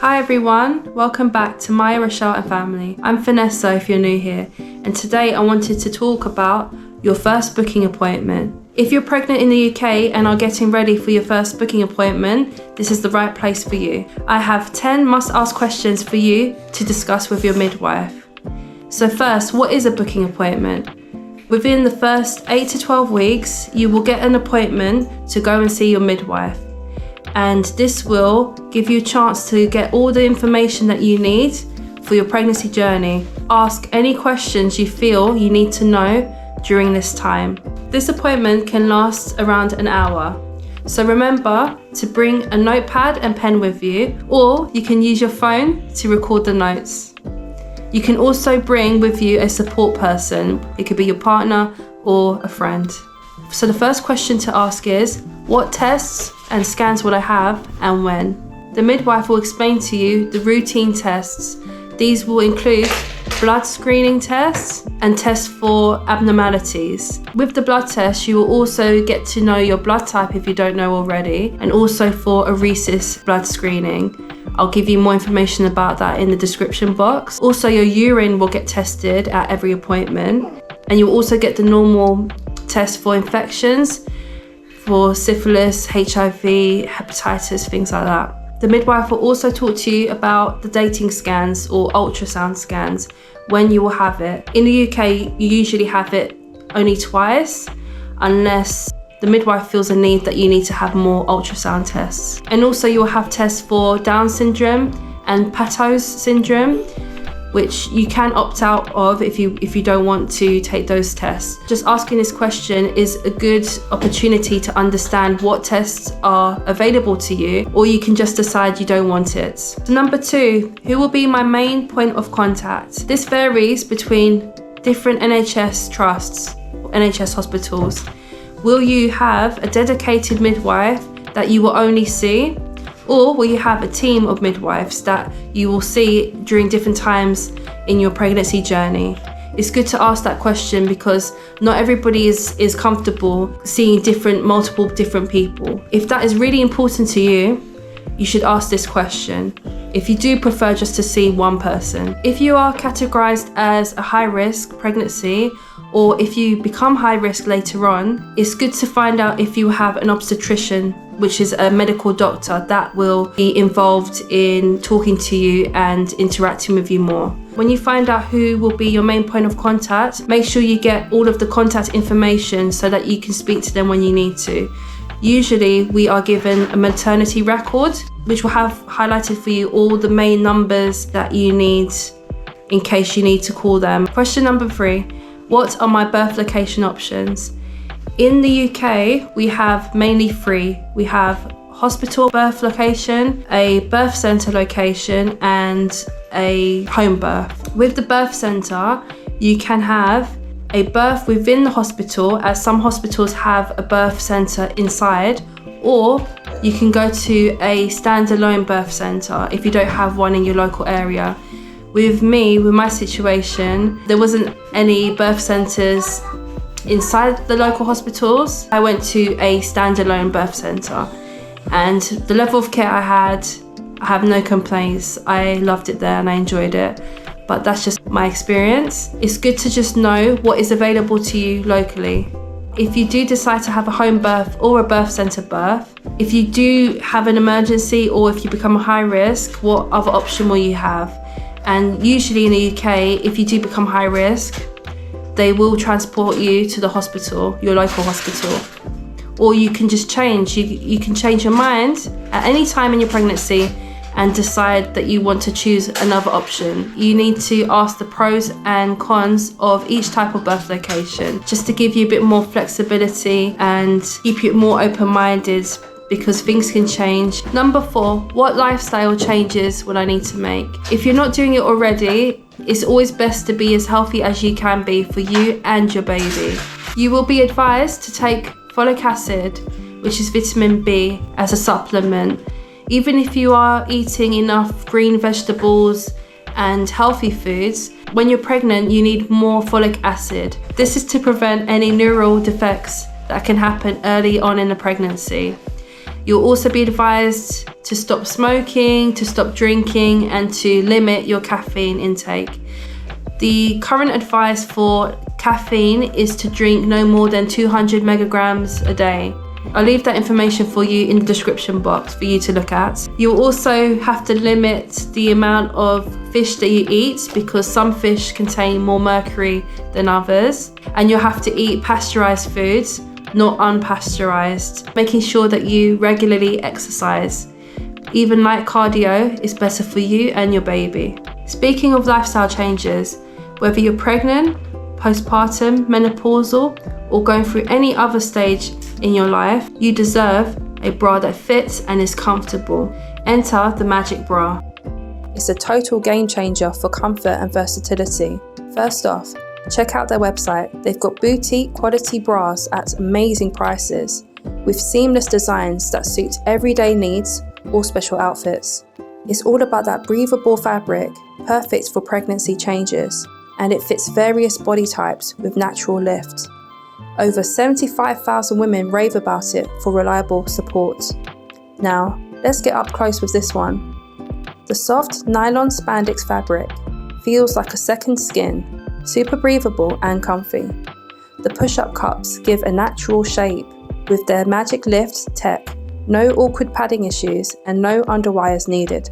Hi everyone, welcome back to Maya, Rochelle and Family. I'm Vanessa if you're new here, and today I wanted to talk about your first booking appointment. If you're pregnant in the UK and are getting ready for your first booking appointment, this is the right place for you. I have 10 must-ask questions for you to discuss with your midwife. So first, what is a booking appointment? Within the first 8 to 12 weeks, you will get an appointment to go and see your midwife. And this will give you a chance to get all the information that you need for your pregnancy journey. Ask any questions you feel you need to know during this time. This appointment can last around an hour. So remember to bring a notepad and pen with you, or you can use your phone to record the notes. You can also bring with you a support person. It could be your partner or a friend. So the first question to ask is, what tests and scans will I have and when? The midwife will explain to you the routine tests. These will include blood screening tests and tests for abnormalities. With the blood test, you will also get to know your blood type if you don't know already, and also for a rhesus blood screening. I'll give you more information about that in the description box. Also, your urine will get tested at every appointment, and you'll also get the normal test for infections, for syphilis, HIV, hepatitis, things like that. The midwife will also talk to you about the dating scans or ultrasound scans when you will have it. In the UK, you usually have it only twice, unless the midwife feels a need that you need to have more ultrasound tests. And also you'll have tests for Down syndrome and Patau's syndrome, which you can opt out of if you don't want to take those tests. Just asking this question is a good opportunity to understand what tests are available to you, or you can just decide you don't want it. So number 2, who will be my main point of contact? This varies between different NHS trusts, NHS hospitals. Will you have a dedicated midwife that you will only see? Or will you have a team of midwives that you will see during different times in your pregnancy journey? It's good to ask that question because not everybody is comfortable seeing multiple different people. If that is really important to you, you should ask this question. If you do prefer just to see one person. If you are categorized as a high-risk pregnancy, or if you become high risk later on, it's good to find out if you have an obstetrician, which is a medical doctor that will be involved in talking to you and interacting with you more. When you find out who will be your main point of contact, make sure you get all of the contact information so that you can speak to them when you need to. Usually we are given a maternity record, which will have highlighted for you all the main numbers that you need in case you need to call them. Question number 3. What are my birth location options? In the UK, we have mainly 3. We have hospital birth location, a birth centre location, and a home birth. With the birth centre, you can have a birth within the hospital, as some hospitals have a birth centre inside, or you can go to a standalone birth centre if you don't have one in your local area. With my situation, there wasn't any birth centres inside the local hospitals. I went to a standalone birth centre, and the level of care I have no complaints. I loved it there and I enjoyed it, but that's just my experience. It's good to just know what is available to you locally. If you do decide to have a home birth or a birth centre birth, if you do have an emergency or if you become a high risk, what other option will you have? And usually in the UK, if you do become high risk, they will transport you to the hospital, your local hospital. Or you can just change. You can change your mind at any time in your pregnancy and decide that you want to choose another option. You need to ask the pros and cons of each type of birth location, just to give you a bit more flexibility and keep you more open-minded, because things can change. Number 4, what lifestyle changes will I need to make? If you're not doing it already, it's always best to be as healthy as you can be for you and your baby. You will be advised to take folic acid, which is vitamin B, as a supplement. Even if you are eating enough green vegetables and healthy foods, when you're pregnant, you need more folic acid. This is to prevent any neural defects that can happen early on in the pregnancy. You'll also be advised to stop smoking, to stop drinking, and to limit your caffeine intake. The current advice for caffeine is to drink no more than 200 megagrams a day. I'll leave that information for you in the description box for you to look at. You'll also have to limit the amount of fish that you eat because some fish contain more mercury than others. And you'll have to eat pasteurized foods, not unpasteurized, making sure that you regularly exercise. Even light cardio is better for you and your baby. Speaking of lifestyle changes, whether you're pregnant, postpartum, menopausal, or going through any other stage in your life, you deserve a bra that fits and is comfortable. Enter the Magic Bra. It's a total game changer for comfort and versatility. First off, check out their website. They've got boutique quality bras at amazing prices with seamless designs that suit everyday needs or special outfits. It's all about that breathable fabric, perfect for pregnancy changes, and it fits various body types with natural lift. Over 75,000 women rave about it for reliable support. Now, let's get up close with this one. The soft nylon spandex fabric feels like a second skin, super breathable and comfy. The push-up cups give a natural shape with their Magic Lift tech, no awkward padding issues and no underwires needed.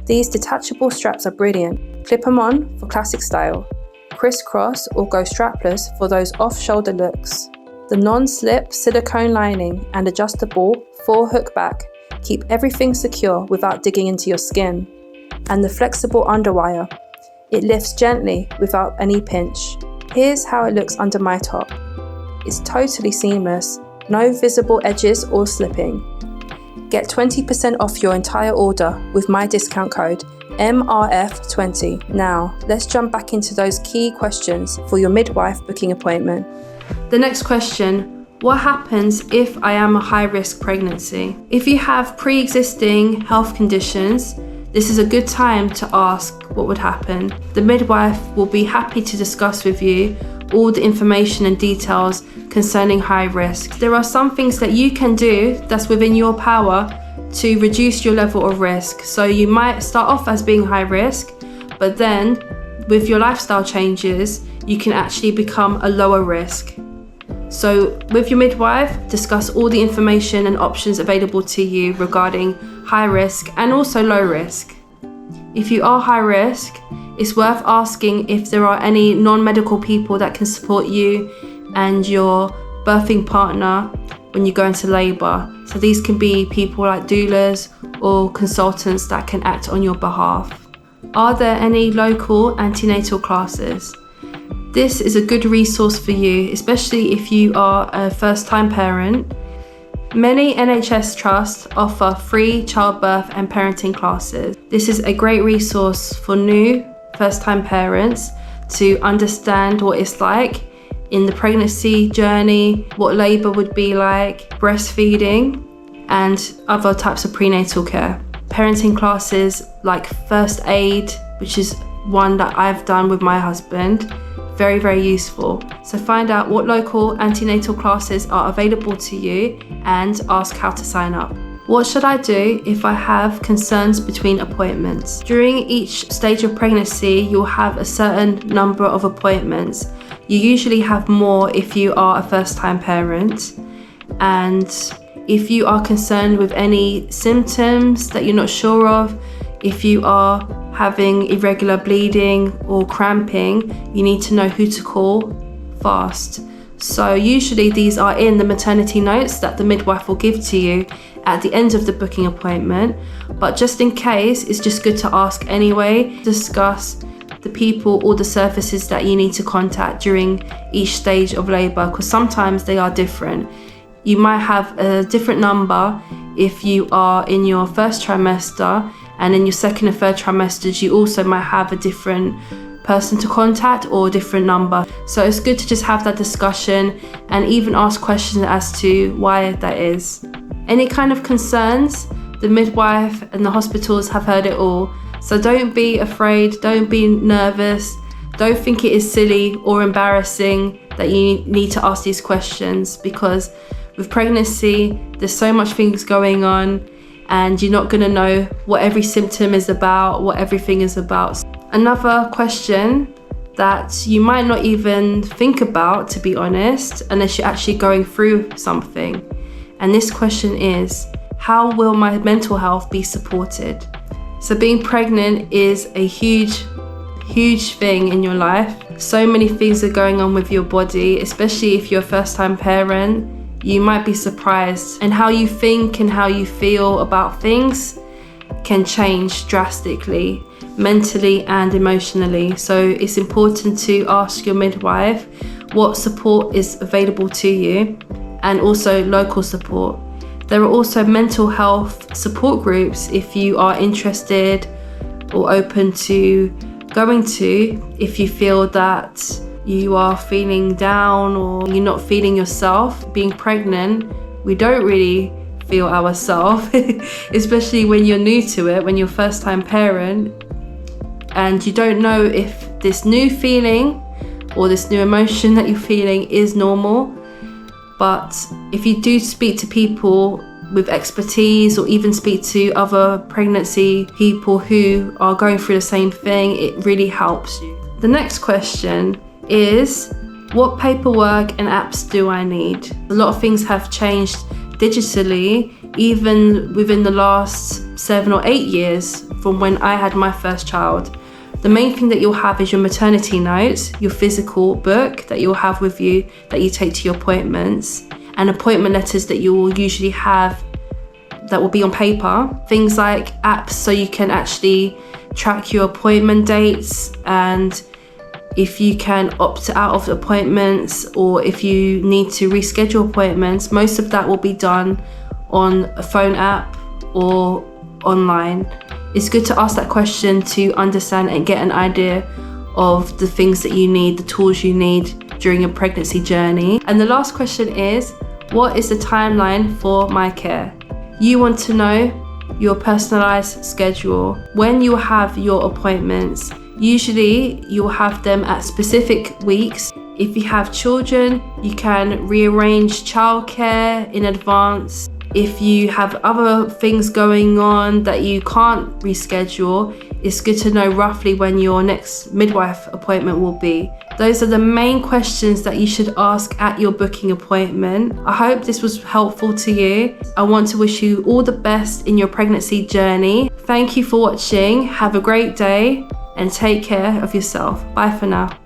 These detachable straps are brilliant. Clip them on for classic style, crisscross or go strapless for those off-shoulder looks. The non-slip silicone lining and adjustable 4-hook back keep everything secure without digging into your skin. And the flexible underwire, it lifts gently without any pinch. Here's how it looks under my top. It's totally seamless, no visible edges or slipping. Get 20% off your entire order with my discount code MRF20. Now, let's jump back into those key questions for your midwife booking appointment. The next question, what happens if I am a high-risk pregnancy? If you have pre-existing health conditions, this is a good time to ask what would happen. The midwife will be happy to discuss with you all the information and details concerning high risk. There are some things that you can do that's within your power to reduce your level of risk. So you might start off as being high risk, but then with your lifestyle changes, you can actually become a lower risk. So with your midwife, discuss all the information and options available to you regarding high risk and also low risk. If you are high risk, it's worth asking if there are any non-medical people that can support you and your birthing partner when you go into labour. So these can be people like doulas or consultants that can act on your behalf. Are there any local antenatal classes? This is a good resource for you, especially if you are a first-time parent. Many NHS trusts offer free childbirth and parenting classes. This is a great resource for new first-time parents to understand what it's like in the pregnancy journey, what labour would be like, breastfeeding, and other types of prenatal care. Parenting classes like first aid, which is one that I've done with my husband, very, very useful. So find out what local antenatal classes are available to you and ask how to sign up. What should I do if I have concerns between appointments? During each stage of pregnancy, you'll have a certain number of appointments. You usually have more if you are a first-time parent. And if you are concerned with any symptoms that you're not sure of, if you are having irregular bleeding or cramping, you need to know who to call fast. So usually these are in the maternity notes that the midwife will give to you at the end of the booking appointment. But just in case, it's just good to ask anyway. Discuss the people or the services that you need to contact during each stage of labour, because sometimes they are different. You might have a different number if you are in your first trimester, and in your second and third trimesters you also might have a different person to contact or a different number. So it's good to just have that discussion and even ask questions as to why that is. Any kind of concerns, the midwife and the hospitals have heard it all. So don't be afraid, don't be nervous, don't think it is silly or embarrassing that you need to ask these questions, because with pregnancy, there's so much things going on, and you're not gonna know what every symptom is about, what everything is about. Another question that you might not even think about, to be honest, unless you're actually going through something. And this question is, how will my mental health be supported? So being pregnant is a huge thing in your life. So many things are going on with your body, especially if you're a first-time parent. You might be surprised, and how you think and how you feel about things can change drastically, mentally and emotionally. So it's important to ask your midwife what support is available to you, and also local support. There are also mental health support groups if you are interested or open to going to, if you feel that you are feeling down or you're not feeling yourself. Being pregnant, we don't really feel ourselves, especially when you're new to it, when you're first-time parent, and you don't know if this new feeling or this new emotion that you're feeling is normal. But if you do speak to people with expertise, or even speak to other pregnancy people who are going through the same thing, it really helps you. The next question is, what paperwork and apps do I need? A lot of things have changed digitally, even within the last 7 or 8 years from when I had my first child. The main thing that you'll have is your maternity notes, your physical book that you'll have with you that you take to your appointments, and appointment letters that you will usually have that will be on paper. Things like apps, so you can actually track your appointment dates, and if you can opt out of appointments, or if you need to reschedule appointments, most of that will be done on a phone app or online. It's good to ask that question to understand and get an idea of the things that you need, the tools you need during your pregnancy journey. And the last question is, what is the timeline for my care? You want to know your personalized schedule. When you have your appointments, usually you'll have them at specific weeks. If you have children, you can rearrange childcare in advance. If you have other things going on that you can't reschedule, it's good to know roughly when your next midwife appointment will be. Those are the main questions that you should ask at your booking appointment. I hope this was helpful to you. I want to wish you all the best in your pregnancy journey. Thank you for watching. Have a great day and take care of yourself. Bye for now.